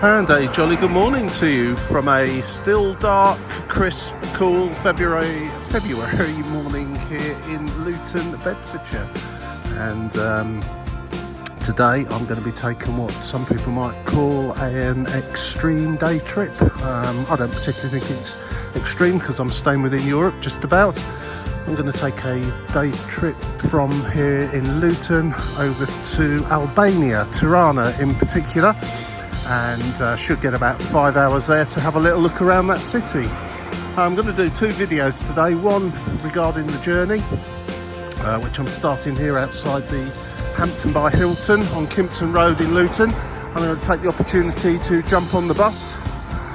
And a jolly good morning to you from a still dark, crisp, cool February morning here in Luton, Bedfordshire. And today I'm going to be taking what some people might call an extreme day trip. I don't particularly think it's extreme because I'm staying within Europe just about. I'm going to take a day trip from here in Luton over to Albania, Tirana in particular, and should get about 5 hours there to have a little look around that city. I'm going to do two videos today, one regarding the journey, which I'm starting here outside the Hampton by Hilton on Kimpton Road in Luton. I'm going to take the opportunity to jump on the bus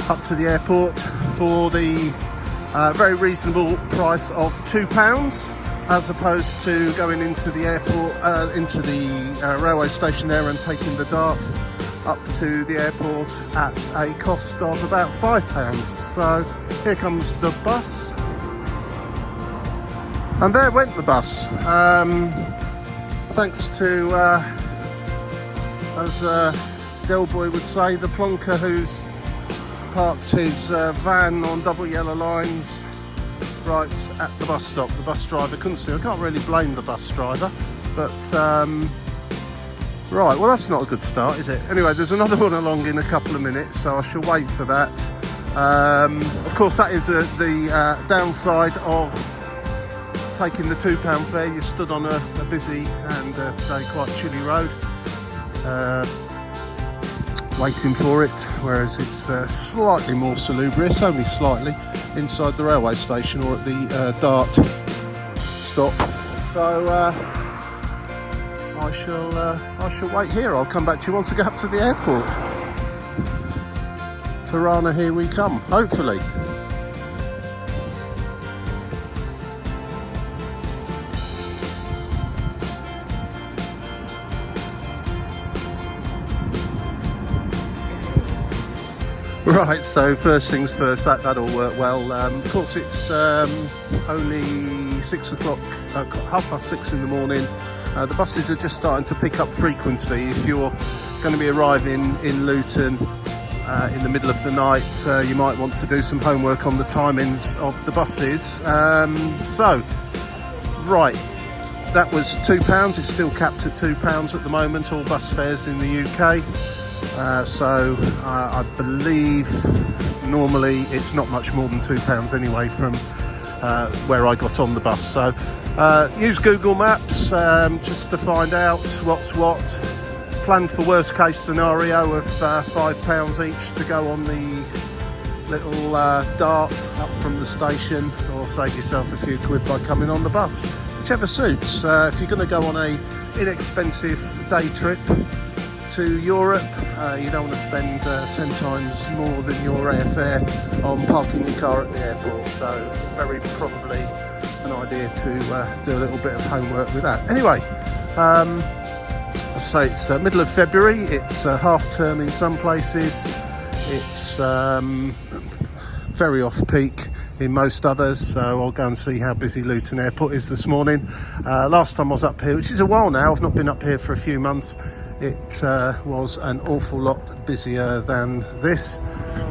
up to the airport for the very reasonable price of £2, as opposed to going into the airport, into the railway station there and taking the dart up to the airport at a cost of about £5. So here comes the bus, and there went the bus. Thanks to, as Del Boy would say, the plonker who's parked his van on double yellow lines right at the bus stop. The bus driver couldn't see. I can't really blame the bus driver, but right, well that's not a good start, is it? Anyway, there's another one along in a couple of minutes, so I shall wait for that. Of course, that is the downside of taking the £2 fare. You stood on a busy and today quite chilly road, waiting for it, whereas it's slightly more salubrious, only slightly, inside the railway station or at the dart stop. So I shall wait here. I'll come back to you once I get up to the airport. Tirana, here we come, hopefully. Right, so first things first, that'll work well. Of course, it's only 6 o'clock, 6:30 in the morning. The buses are just starting to pick up frequency. If you're going to be arriving in Luton in the middle of the night, you might want to do some homework on the timings of the buses. Right, that was £2. It's still capped at £2 at the moment, all bus fares in the UK. I believe normally it's not much more than £2 anyway from where I got on the bus. So use Google Maps just to find out what's what. Plan for worst case scenario of £5 each to go on the little dart up from the station, or save yourself a few quid by coming on the bus, whichever suits. If you're going to go on a inexpensive day trip to Europe, you don't want to spend 10 times more than your airfare on parking your car at the airport, so very probably an idea to do a little bit of homework with that. Anyway, I say it's middle of February, it's half term in some places, it's very off peak in most others, so I'll go and see how busy Luton Airport is this morning. Last time I was up here, which is a while now, I've not been up here for a few months, it was an awful lot busier than this.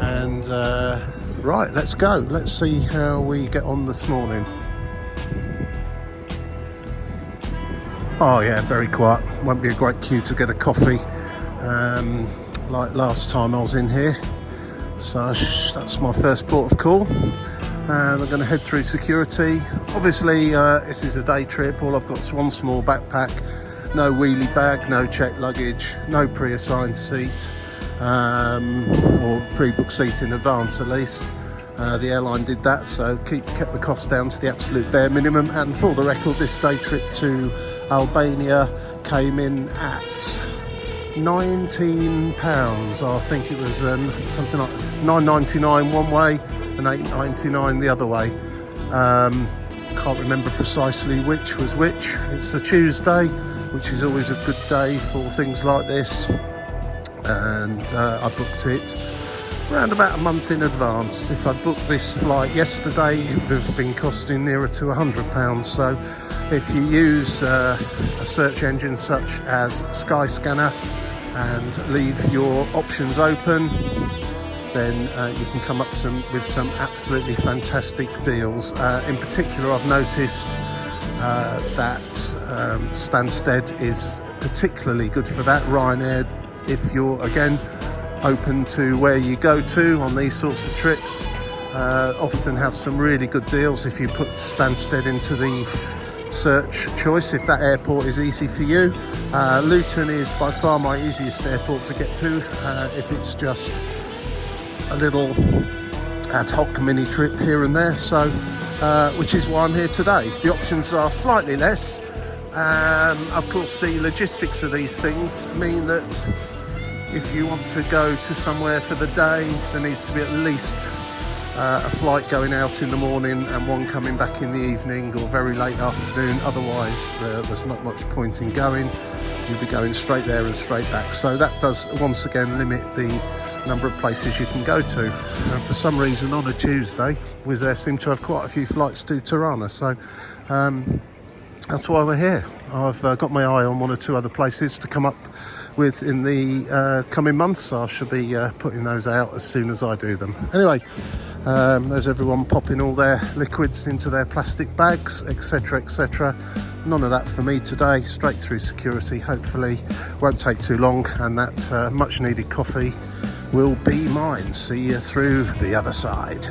And right, let's go. Let's see how we get on this morning. Oh yeah, very quiet. Won't be a great queue to get a coffee like last time I was in here. So that's my first port of call. And I'm going to head through security. Obviously, this is a day trip. All I've got is one small backpack. No wheelie bag, no checked luggage, no pre-assigned seat, or pre-booked seat in advance at least. The airline did that, so kept the cost down to the absolute bare minimum. And for the record, this day trip to Albania came in at £19. I think it was something like £9.99 one way and £8.99 the other way. Can't remember precisely which was which. It's a Tuesday, which is always a good day for things like this, and I booked it around about a month in advance. If I'd booked this flight yesterday, it would have been costing nearer to £100. So if you use a search engine such as Skyscanner, and leave your options open, then you can come up with some absolutely fantastic deals. In particular, I've noticed that Stansted is particularly good for that. Ryanair, if you're again open to where you go to on these sorts of trips, often have some really good deals if you put Stansted into the search choice, if that airport is easy for you. Luton is by far my easiest airport to get to, if it's just a little ad hoc mini trip here and there, so which is why I'm here today. The options are slightly less. Of course, the logistics of these things mean that if you want to go to somewhere for the day, there needs to be at least a flight going out in the morning and one coming back in the evening or very late afternoon. Otherwise, there's not much point in going. You'll be going straight there and straight back. So that does once again limit the number of places you can go to. And for some reason on a Tuesday, Wizz Air seem to have quite a few flights to Tirana, so that's why we're here. I've got my eye on one or two other places to come up with in the coming months. I shall be putting those out as soon as I do them. Anyway, there's everyone popping all their liquids into their plastic bags, etc, etc. None of that for me today. Straight through security, hopefully won't take too long, and that much needed coffee will be mine. See you through the other side.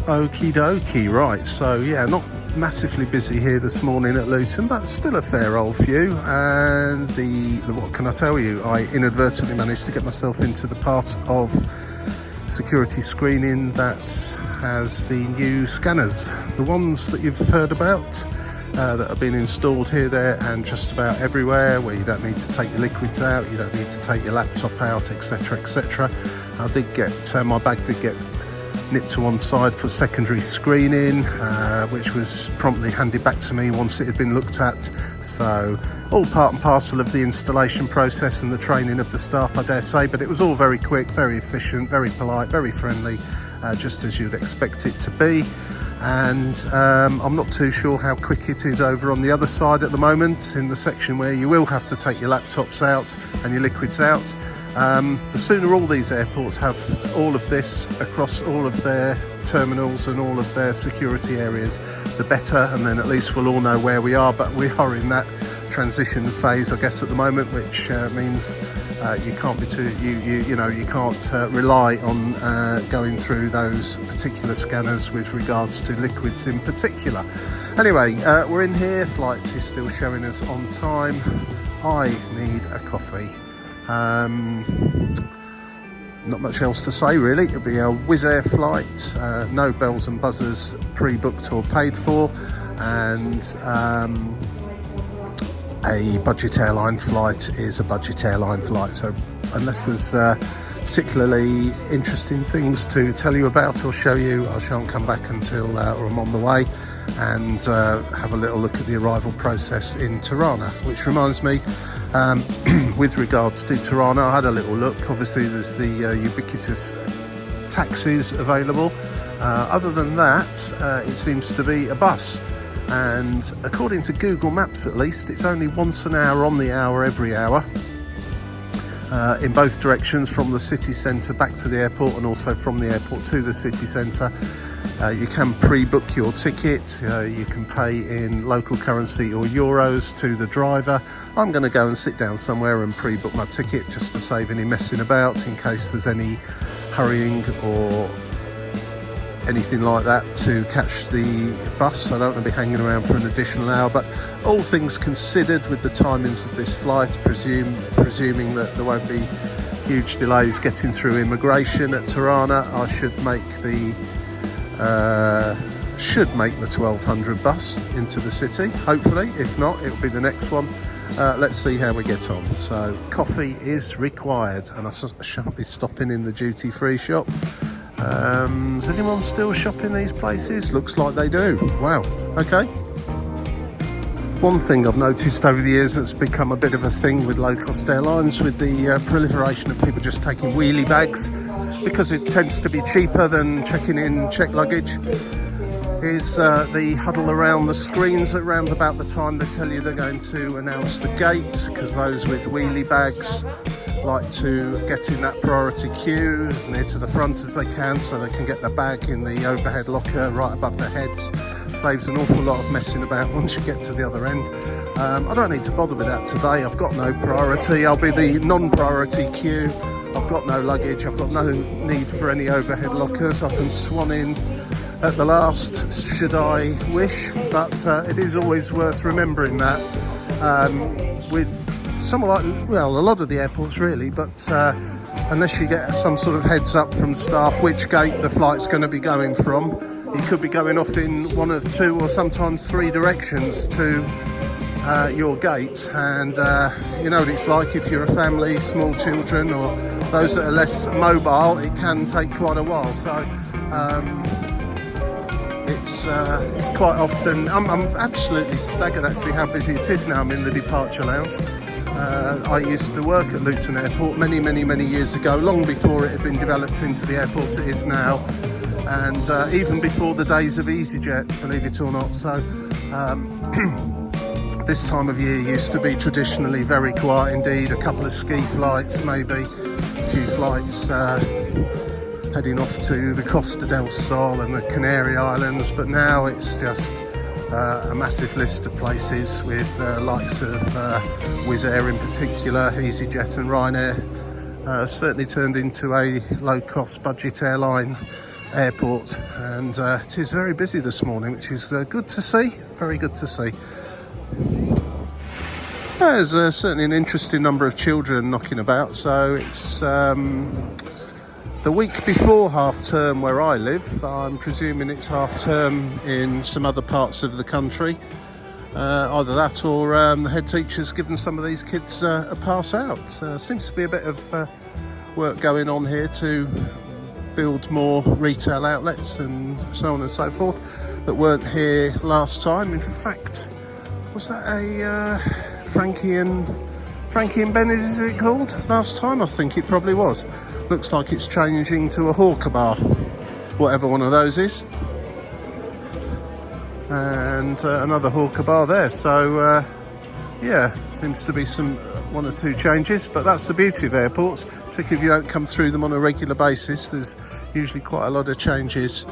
Okie dokie. Right, so yeah, not massively busy here this morning at Luton, but still a fair old few. And what can I tell you, I inadvertently managed to get myself into the part of security screening that has the new scanners, the ones that you've heard about, that have been installed here, there and just about everywhere, where you don't need to take your liquids out, you don't need to take your laptop out, etc, etc. I did get my bag did get nipped to one side for secondary screening, which was promptly handed back to me once it had been looked at. So all part and parcel of the installation process and the training of the staff, I dare say, but it was all very quick, very efficient, very polite, very friendly, just as you'd expect it to be. And I'm not too sure how quick it is over on the other side at the moment, in the section where you will have to take your laptops out and your liquids out. The sooner all these airports have all of this across all of their terminals and all of their security areas, the better, and then at least we'll all know where we are. But we are in that transition phase, I guess, at the moment, which means you can't be too you can't rely on going through those particular scanners with regards to liquids in particular. Anyway, we're in here. Flight is still showing us on time. I need a coffee. Not much else to say really. It'll be a Wizz Air flight, no bells and buzzers pre-booked or paid for, and a budget airline flight is a budget airline flight. So unless there's particularly interesting things to tell you about or show you, I shan't come back until I'm on the way and have a little look at the arrival process in Tirana. Which reminds me, with regards to Tirana, I had a little look. Obviously there's the ubiquitous taxis available. Other than that, it seems to be a bus, and according to Google Maps at least, it's only once an hour on the hour every hour, in both directions, from the city centre back to the airport and also from the airport to the city centre. You can pre-book your ticket, you can pay in local currency or euros to the driver. I'm going to go and sit down somewhere and pre-book my ticket just to save any messing about in case there's any hurrying or anything like that to catch the bus. I don't want to be hanging around for an additional hour, but all things considered with the timings of this flight, presuming that there won't be huge delays getting through immigration at Tirana, I should make the 1200 bus into the city, hopefully. If not, it'll be the next one. Let's see how we get on. So coffee is required, and I shan't be stopping in the duty-free shop. Is anyone still shopping these places? Looks like they do. Wow, okay. One thing I've noticed over the years that's become a bit of a thing with low-cost airlines, with the proliferation of people just taking wheelie bags, because it tends to be cheaper than checking in checked luggage, is the huddle around the screens around about the time they tell you they're going to announce the gate, because those with wheelie bags like to get in that priority queue as near to the front as they can, so they can get their bag in the overhead locker right above their heads. Saves an awful lot of messing about once you get to the other end. I don't need to bother with that today. I've got no priority. I'll be the non-priority queue. I've got no luggage. I've got no need for any overhead lockers. I can swan in at the last should I wish, but it is always worth remembering that with somewhat like, well, a lot of the airports really, but unless you get some sort of heads up from staff which gate the flight's going to be going from, you could be going off in one of two or sometimes three directions to your gate, and you know what it's like if you're a family, small children, or those that are less mobile. It can take quite a while, so it's quite often. I'm absolutely staggered actually how busy it is now. I'm in the departure lounge. I used to work at Luton Airport many years ago, long before it had been developed into the airport it is now, and even before the days of EasyJet, believe it or not. So this time of year used to be traditionally very quiet indeed. A couple of ski flights, maybe a few flights heading off to the Costa del Sol and the Canary Islands, but now it's just a massive list of places with likes of Wizz Air in particular, EasyJet and Ryanair. Certainly turned into a low-cost budget airline airport, and it is very busy this morning, which is good to see, very good to see. There's certainly an interesting number of children knocking about, so it's the week before half term where I live. I'm presuming it's half term in some other parts of the country. Either that or the head teacher's given some of these kids a pass out. Seems to be a bit of work going on here to build more retail outlets and so on and so forth that weren't here last time. In fact, was that a Frankie and Ben, is it called? Last time? I think it probably was. Looks like it's changing to a hawker bar, whatever one of those is. And another hawker bar there. So, yeah, seems to be one or two changes. But that's the beauty of airports, particularly if you don't come through them on a regular basis. There's usually quite a lot of changes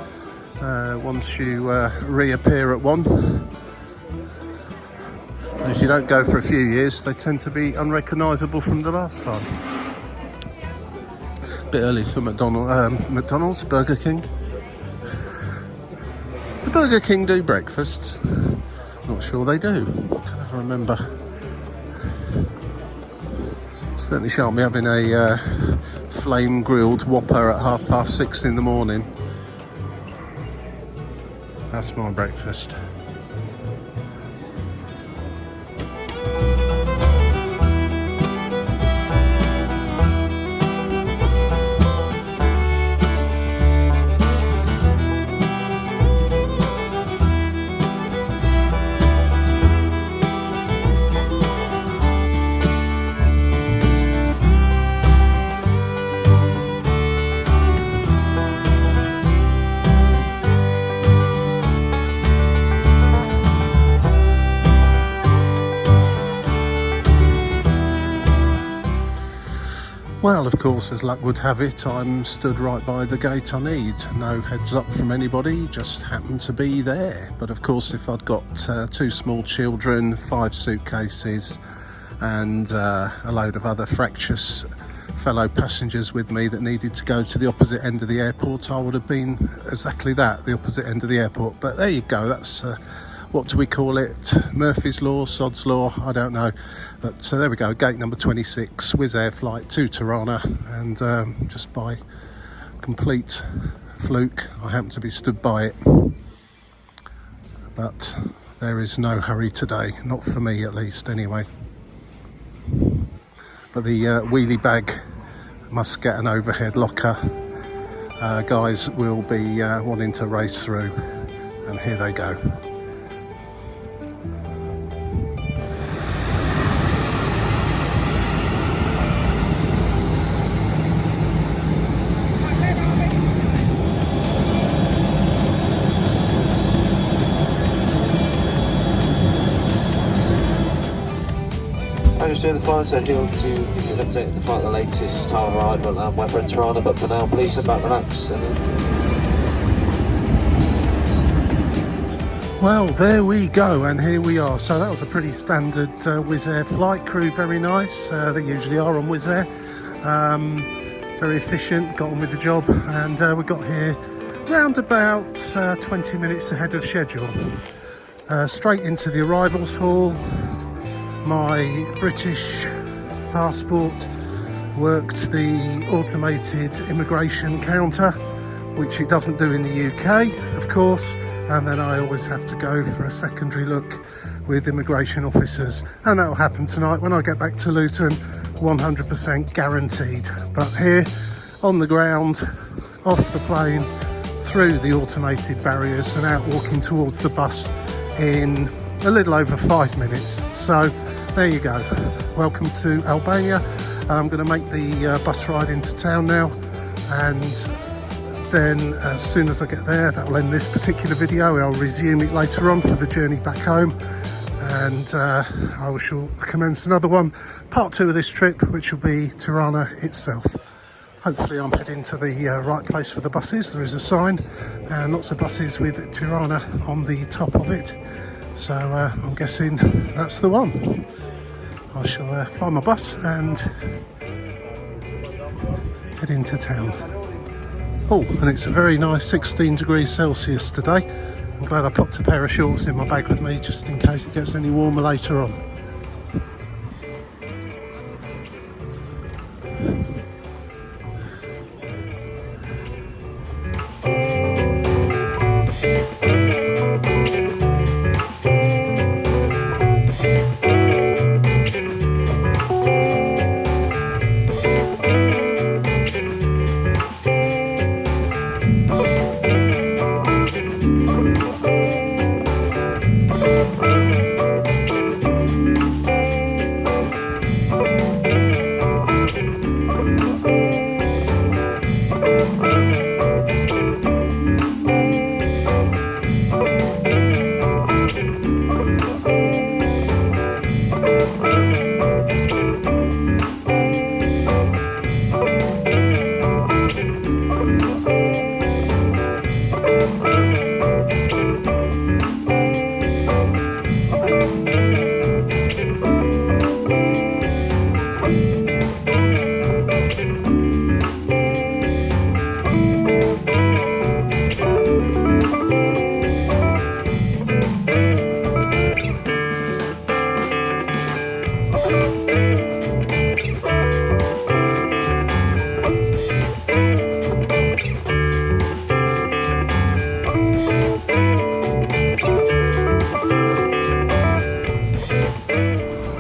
once you reappear at one. And if you don't go for a few years, they tend to be unrecognisable from the last time. Bit early for McDonald's, Burger King. Do Burger King do breakfasts? Not sure they do. I can never remember. Certainly shan't be having a flame grilled Whopper at 6:30 in the morning. That's my breakfast. Well, of course, as luck would have it, I'm stood right by the gate I need. No heads up from anybody, just happened to be there. But of course, if I'd got two small children, 5 suitcases, and a load of other fractious fellow passengers with me that needed to go to the opposite end of the airport, I would have been exactly that, the opposite end of the airport. But there you go, that's what do we call it? Murphy's Law, Sod's Law, I don't know. But there we go, gate number 26, Wizz Air flight to Tirana. And just by complete fluke, I happen to be stood by it. But there is no hurry today, not for me at least anyway. But the wheelie bag must get an overhead locker. Guys will be wanting to race through, and here they go. to the flight, so he'll to give you an update of the flight, the latest time arrival and weather in Tirana, but for now, please sit back, relax. Well, there we go, and here we are. So that was a pretty standard Wizz Air flight. Crew very nice. They usually are on Wizz Air. Very efficient, got on with the job, and we got here round about 20 minutes ahead of schedule. Straight into the arrivals hall. My British passport worked the automated immigration counter, which it doesn't do in the UK, of course. And then I always have to go for a secondary look with immigration officers, and that will happen tonight when I get back to Luton, 100% guaranteed. But here on the ground, off the plane, through the automated barriers and out walking towards the bus in a little over 5 minutes. So there you go, welcome to Albania. I'm going to make the bus ride into town now, and then as soon as I get there, that will end this particular video. I'll resume it later on for the journey back home, and I shall commence another one, part 2 of this trip, which will be Tirana itself. Hopefully I'm heading to the right place for the buses. There is a sign and lots of buses with Tirana on the top of it, so I'm guessing that's the one. I shall find my bus and head into town. Oh, and it's a very nice 16 degrees Celsius today. I'm glad I popped a pair of shorts in my bag with me just in case it gets any warmer later on.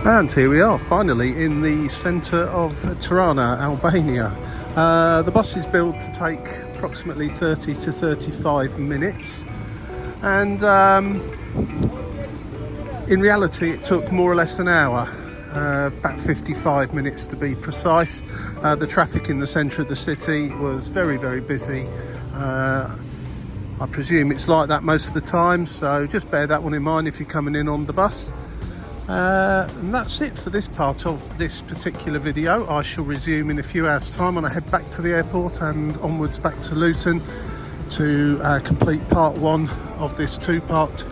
And here we are, finally in the centre of Tirana, Albania. The bus is built to take approximately 30 to 35 minutes, and in reality it took more or less an hour, about 55 minutes to be precise. The traffic in the centre of the city was very, very busy. I presume it's like that most of the time, so just bear that one in mind if you're coming in on the bus. And that's it for this part of this particular video. I shall resume in a few hours time when I head back to the airport and onwards back to Luton to complete part 1 of this 2-part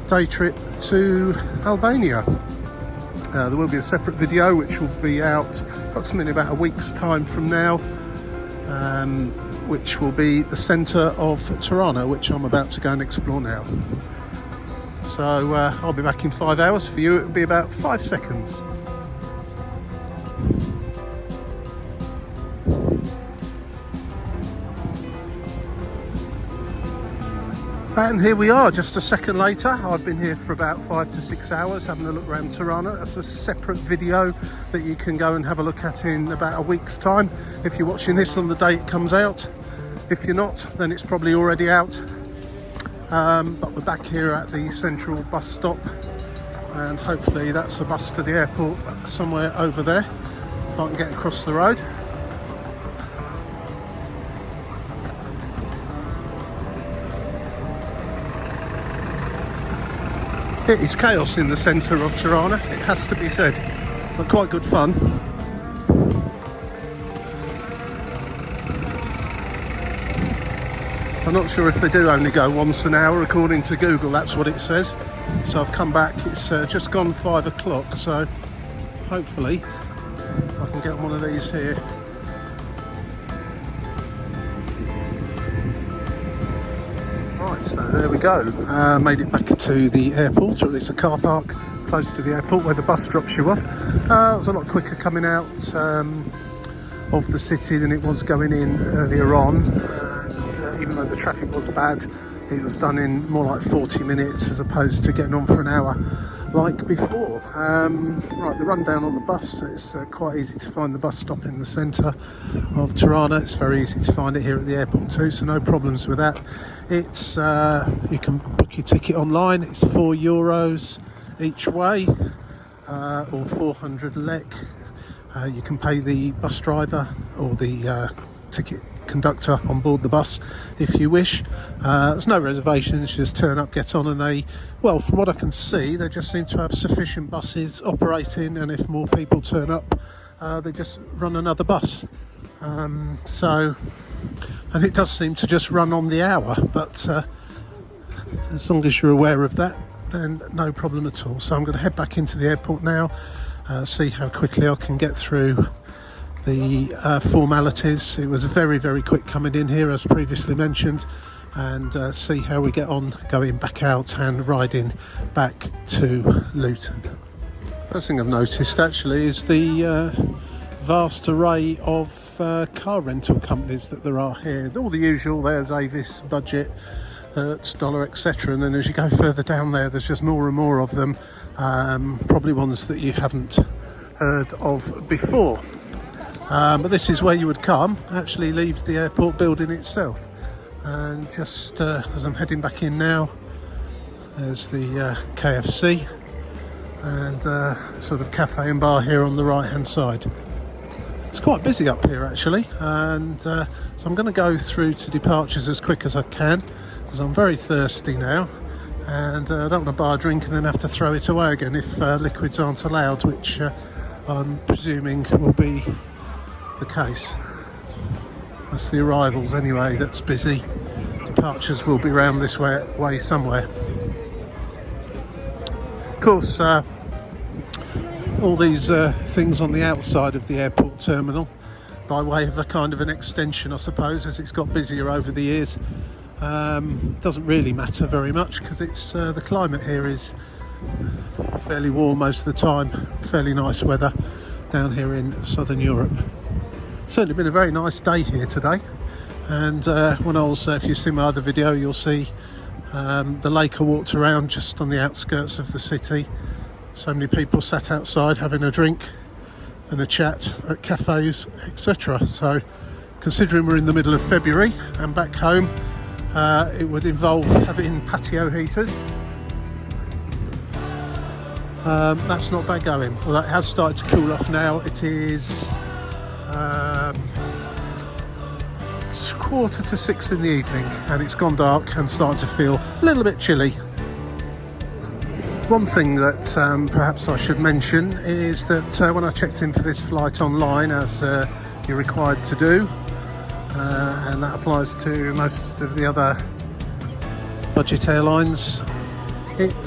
day trip to Albania. There will be a separate video which will be out approximately about a week's time from now, which will be the centre of Tirana, which I'm about to go and explore now. So I'll be back in 5 hours. For you it will be about 5 seconds. And here we are, just a second later. I've been here for about 5 to 6 hours having a look around Tirana. That's a separate video that you can go and have a look at in about a week's time if you're watching this on the day it comes out. If you're not, then it's probably already out. But we're back here at the central bus stop, and hopefully that's a bus to the airport somewhere over there if I can get across the road. It is chaos in the centre of Tirana, it has to be said. but quite good fun. I'm not sure if they do only go once an hour, according to Google, that's what it says. So I've come back, it's just gone 5 o'clock, so hopefully I can get on one of these here. Right, so there we go. Made it back to the airport, or at least a car park close to the airport where the bus drops you off. It was a lot quicker coming out of the city than it was going in earlier on. Even though the traffic was bad, it was done in more like 40 minutes as opposed to getting on for an hour like before. Right, the rundown on the bus, it's quite easy to find the bus stop in the centre of Tirana. It's very easy to find it here at the airport too, so no problems with that. It's you can book your ticket online. It's €4 each way, or 400 lek. You can pay the bus driver or the ticket conductor on board the bus if you wish. There's no reservations, just turn up, get on, and they, well, from what I can see, they just seem to have sufficient buses operating, and if more people turn up, they just run another bus. And it does seem to just run on the hour, but as long as you're aware of that, then no problem at all. So I'm going to head back into the airport now, see how quickly I can get through the formalities. It was very, very quick coming in here, as previously mentioned, and see how we get on going back out and riding back to Luton. First thing I've noticed actually is the vast array of car rental companies that there are here. All the usual, there's Avis, Budget, Hertz, Dollar, etc. And then as you go further down there's just more and more of them, probably ones that you haven't heard of before. But this is where you would come, actually leave the airport building itself. And just as I'm heading back in now, there's the KFC and sort of cafe and bar here on the right hand side. It's quite busy up here actually, and so I'm going to go through to departures as quick as I can, because I'm very thirsty now, and I don't want to buy a drink and then have to throw it away again if liquids aren't allowed, which I'm presuming will be the case. That's the arrivals anyway, that's busy. Departures will be round this way somewhere. Of course, all these things on the outside of the airport terminal, by way of a kind of an extension, I suppose, as it's got busier over the years, doesn't really matter very much, because it's the climate here is fairly warm most of the time, fairly nice weather down here in southern Europe. Certainly been a very nice day here today, and when I was, if you see my other video, you'll see the lake I walked around just on the outskirts of the city. So many people sat outside having a drink and a chat at cafes, etc. So considering we're in the middle of February and back home, it would involve having patio heaters. That's not bad going. Well, that has started to cool off now. It is it's 5:45 in the evening, and it's gone dark and starting to feel a little bit chilly. One thing that perhaps I should mention is that when I checked in for this flight online, as you're required to do, and that applies to most of the other budget airlines, it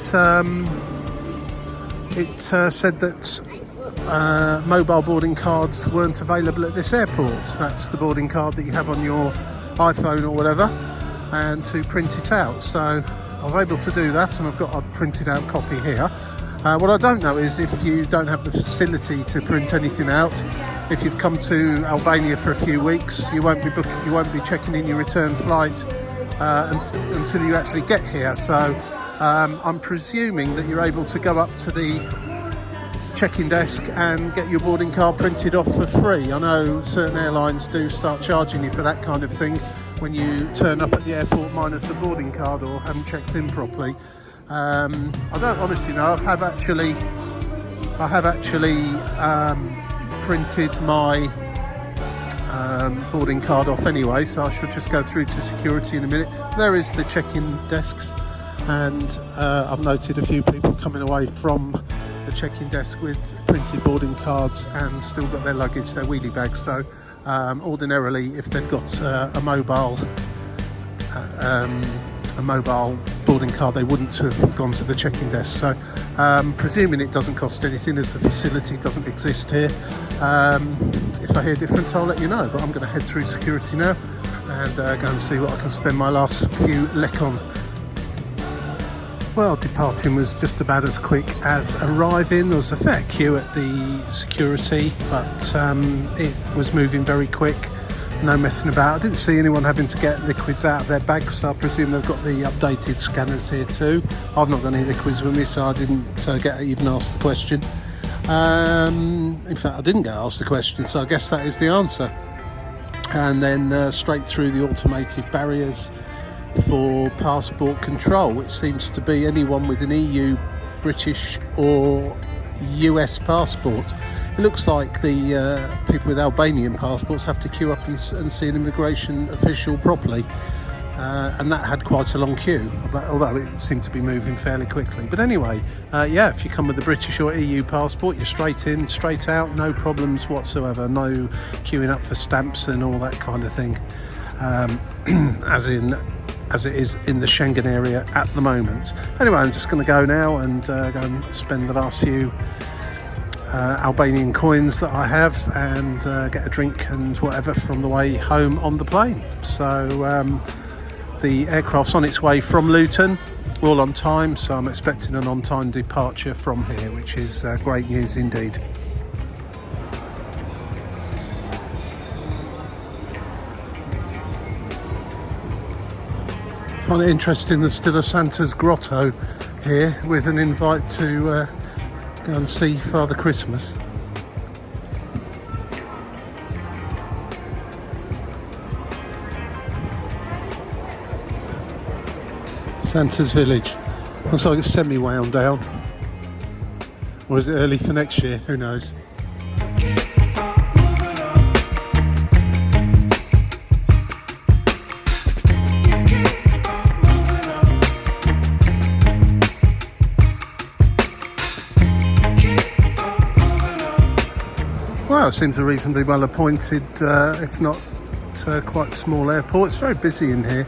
said that mobile boarding cards weren't available at this airport. That's the boarding card that you have on your iPhone or whatever, and to print it out. So I was able to do that, and I've got a printed out copy here. What I don't know is if you don't have the facility to print anything out, if you've come to Albania for a few weeks, you won't be checking in your return flight until you actually get here. So I'm presuming that you're able to go up to the check-in desk and get your boarding card printed off for free. I know certain airlines do start charging you for that kind of thing when you turn up at the airport minus a boarding card or haven't checked in properly. I don't honestly know. I have actually printed my boarding card off anyway, so I should just go through to security in a minute. There is the check-in desks, and I've noted a few people coming away from the check-in desk with printed boarding cards and still got their luggage, their wheelie bags. So ordinarily, if they'd got a mobile boarding card, they wouldn't have gone to the check-in desk. So presuming it doesn't cost anything, as the facility doesn't exist here. If I hear different, I'll let you know, but I'm going to head through security now and go and see what I can spend my last few lek on. Well, departing was just about as quick as arriving. There was a fair queue at the security, but it was moving very quick. No messing about. I didn't see anyone having to get liquids out of their bags, so I presume they've got the updated scanners here too. I've not got any liquids with me, so I didn't get even asked the question. In fact, I didn't get asked the question, so I guess that is the answer. And then straight through the automated barriers for passport control, which seems to be anyone with an EU, British or US passport. It looks like the people with Albanian passports have to queue up and see an immigration official properly, and that had quite a long queue, although it seemed to be moving fairly quickly. But anyway, yeah, if you come with a British or EU passport, you're straight in, straight out, no problems whatsoever, no queuing up for stamps and all that kind of thing, as it is in the Schengen area at the moment. Anyway, I'm just going to go now and go and spend the last few Albanian coins that I have and get a drink and whatever from the way home on the plane. So the aircraft's on its way from Luton, all on time, so I'm expecting an on-time departure from here, which is great news indeed. I find it interesting there's still a Santa's grotto here with an invite to go and see Father Christmas. Santa's village. Looks like it's semi-wound down. Or is it early for next year? Who knows? Well, it seems a reasonably well appointed, if not quite small airport. It's very busy in here,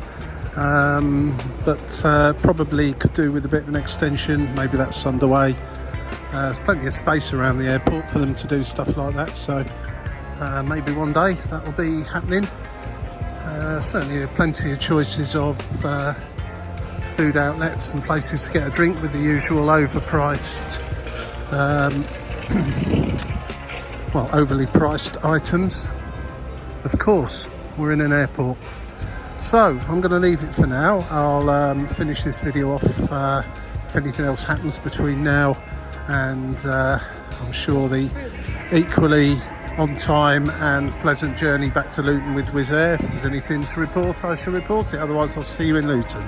but probably could do with a bit of an extension. Maybe that's underway. There's plenty of space around the airport for them to do stuff like that, so maybe one day that will be happening. Certainly plenty of choices of food outlets and places to get a drink with the usual overpriced well, overly priced items. Of course, we're in an airport. So I'm going to leave it for now. I'll finish this video off if anything else happens between now and I'm sure the equally on time and pleasant journey back to Luton with Wizz Air. If there's anything to report, I shall report it. Otherwise, I'll see you in Luton.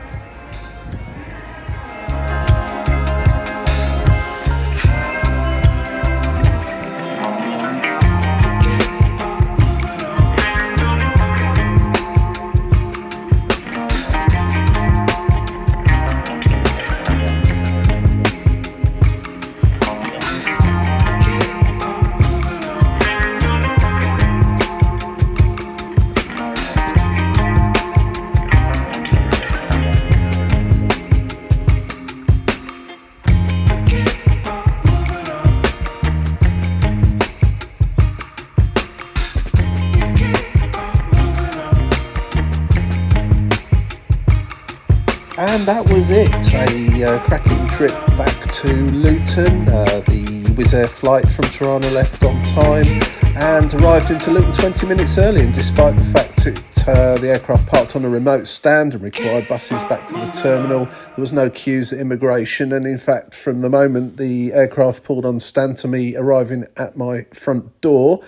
And that was it, a cracking trip back to Luton. The Wizz Air flight from Tirana left on time and arrived into Luton 20 minutes early, and despite the fact the aircraft parked on a remote stand and required buses back to the terminal, there was no queues at immigration, and in fact from the moment the aircraft pulled on stand to me arriving at my front door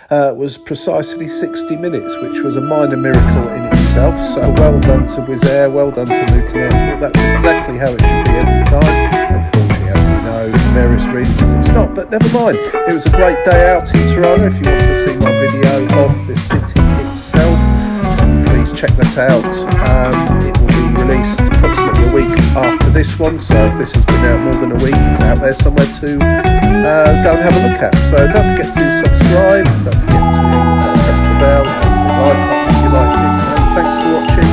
was precisely 60 minutes, which was a minor miracle in itself. So well done to Wizz Air, well done to Luton Airport. That's exactly how it should be every time. Unfortunately, as we know, for various reasons it's not, but never mind. It was a great day out in Tirana. If you want to see my video of the city itself, please check that out. It will be released approximately a week after this one, so if this has been out more than a week, it's out there somewhere to go and have a look at. So don't forget to subscribe, don't forget to press the bell and the like button if you liked it, and thanks for watching.